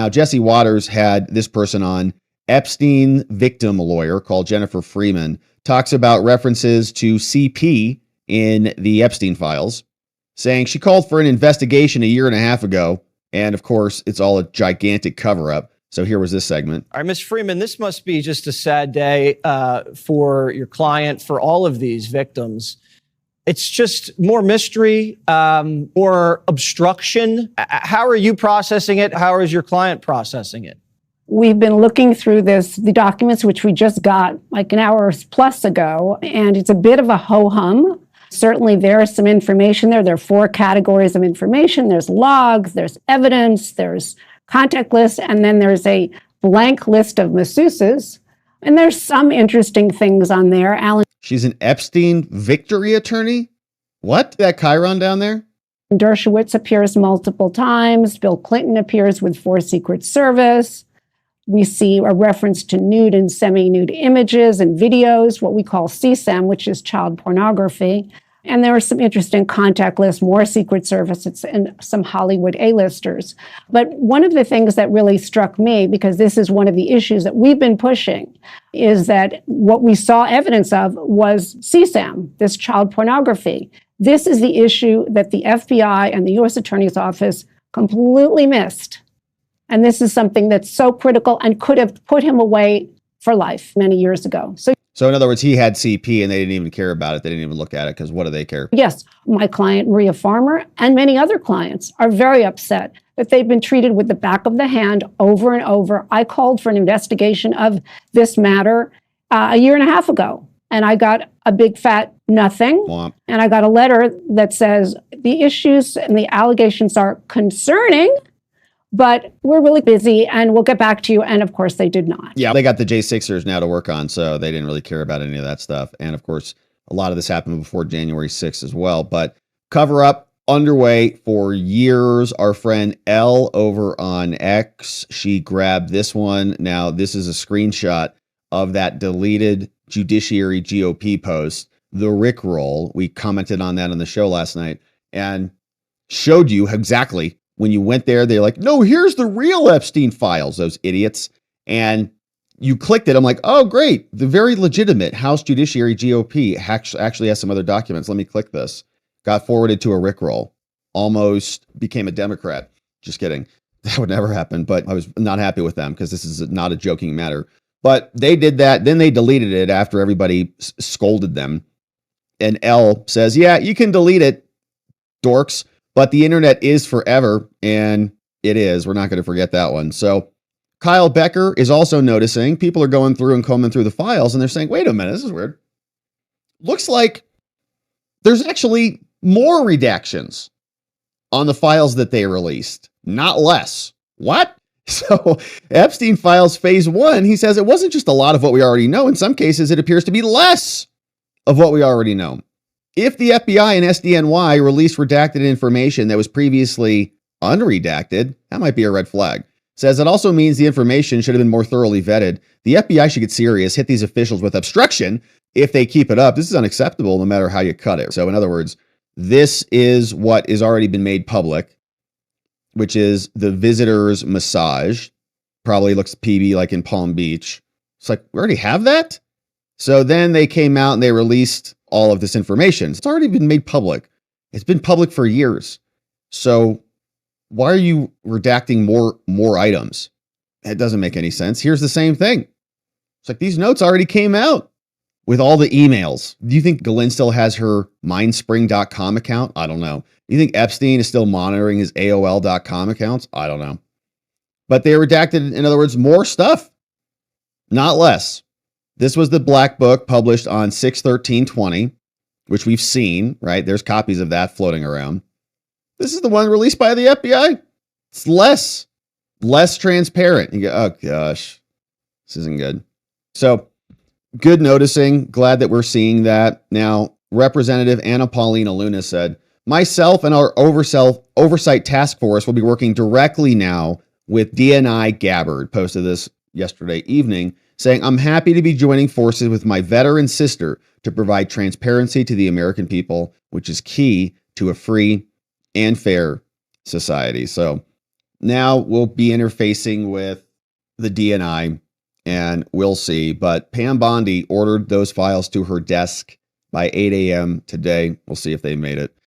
Now, Jesse Waters had this person on, Epstein victim lawyer called Jennifer Freeman, talks about references to CP in the Epstein files, saying she called for an investigation a year and a half ago. And of course, it's all a gigantic cover-up. So here was this segment. All right, Ms. Freeman, this must be just a sad day for your client, for all of these victims. It's just more mystery, or obstruction. How are you processing it? How is your client processing it? We've been looking through the documents, which we just got like an hour plus ago, and it's a bit of a ho-hum. Certainly there is some information there. There are 4 categories of information. There's logs, there's evidence, there's contact lists, and then there's a blank list of masseuses. And there's some interesting things on there. Alan. She's an Epstein victory attorney? What? That Chiron down there? Dershowitz appears multiple times. Bill Clinton appears with 4 Secret Service. We see a reference to nude and semi-nude images and videos, what we call CSAM, which is child pornography. And there are some interesting contact lists, more Secret Service, and some Hollywood A-listers. But one of the things that really struck me, because this is one of the issues that we've been pushing, is that what we saw evidence of was CSAM, this child pornography. This is the issue that the FBI and the U.S. Attorney's Office completely missed. And this is something that's so critical and could have put him away for life many years ago. So in other words, he had CP and they didn't even care about it. They didn't even look at it because what do they care? Yes, my client, Maria Farmer, and many other clients are very upset that they've been treated with the back of the hand over and over. I called for an investigation of this matter a year and a half ago, and I got a big fat nothing. Womp. And I got a letter that says the issues and the allegations are concerning, but we're really busy and we'll get back to you. And of course they did not. Yeah, they got the J6ers now to work on, so they didn't really care about any of that stuff. And of course, a lot of this happened before January 6th as well. But cover up underway for years. Our friend Elle over on X, she grabbed this one. Now, this is a screenshot of that deleted Judiciary GOP post, the Rickroll. We commented on that on the show last night and showed you exactly. When you went there, they're like, no, here's the real Epstein files, those idiots. And you clicked it. I'm like, oh, great. The very legitimate House Judiciary GOP actually has some other documents. Let me click this. Got forwarded to a Rickroll. Almost became a Democrat. Just kidding. That would never happen. But I was not happy with them because this is not a joking matter. But they did that. Then they deleted it after everybody scolded them. And Elle says, yeah, you can delete it, dorks. But the internet is forever, and it is. We're not going to forget that one. So Kyle Becker is also noticing people are going through and combing through the files, and they're saying, wait a minute, this is weird. Looks like there's actually more redactions on the files that they released, not less. What? So Epstein files phase 1, he says it wasn't just a lot of what we already know. In some cases, it appears to be less of what we already know. If the FBI and SDNY released redacted information that was previously unredacted, that might be a red flag. Says it also means the information should have been more thoroughly vetted. The FBI should get serious, hit these officials with obstruction if they keep it up. This is unacceptable no matter how you cut it. So in other words, this is what has already been made public, which is the visitor's massage. Probably looks PB like in Palm Beach. It's like, we already have that? So then they came out and they released all of this information. It's already been made public. It's been public for years. So why are you redacting more items? It doesn't make any sense. Here's the same thing. It's like these notes already came out with all the emails. Do you think Ghislaine still has her mindspring.com account? I don't know. Do you think Epstein is still monitoring his AOL.com accounts? I don't know. But they redacted, in other words, more stuff, not less. This was the Black Book published on 6/13/20, which we've seen, right? There's copies of that floating around. This is the one released by the FBI. It's less transparent. You go, oh gosh, this isn't good. So good noticing. Glad that we're seeing that. Now, Representative Anna Paulina Luna said, myself and our oversight task force will be working directly now with DNI Gabbard. Posted this yesterday evening, saying, I'm happy to be joining forces with my veteran sister to provide transparency to the American people, which is key to a free and fair society. So now we'll be interfacing with the DNI, and we'll see. But Pam Bondi ordered those files to her desk by 8 a.m. today. We'll see if they made it.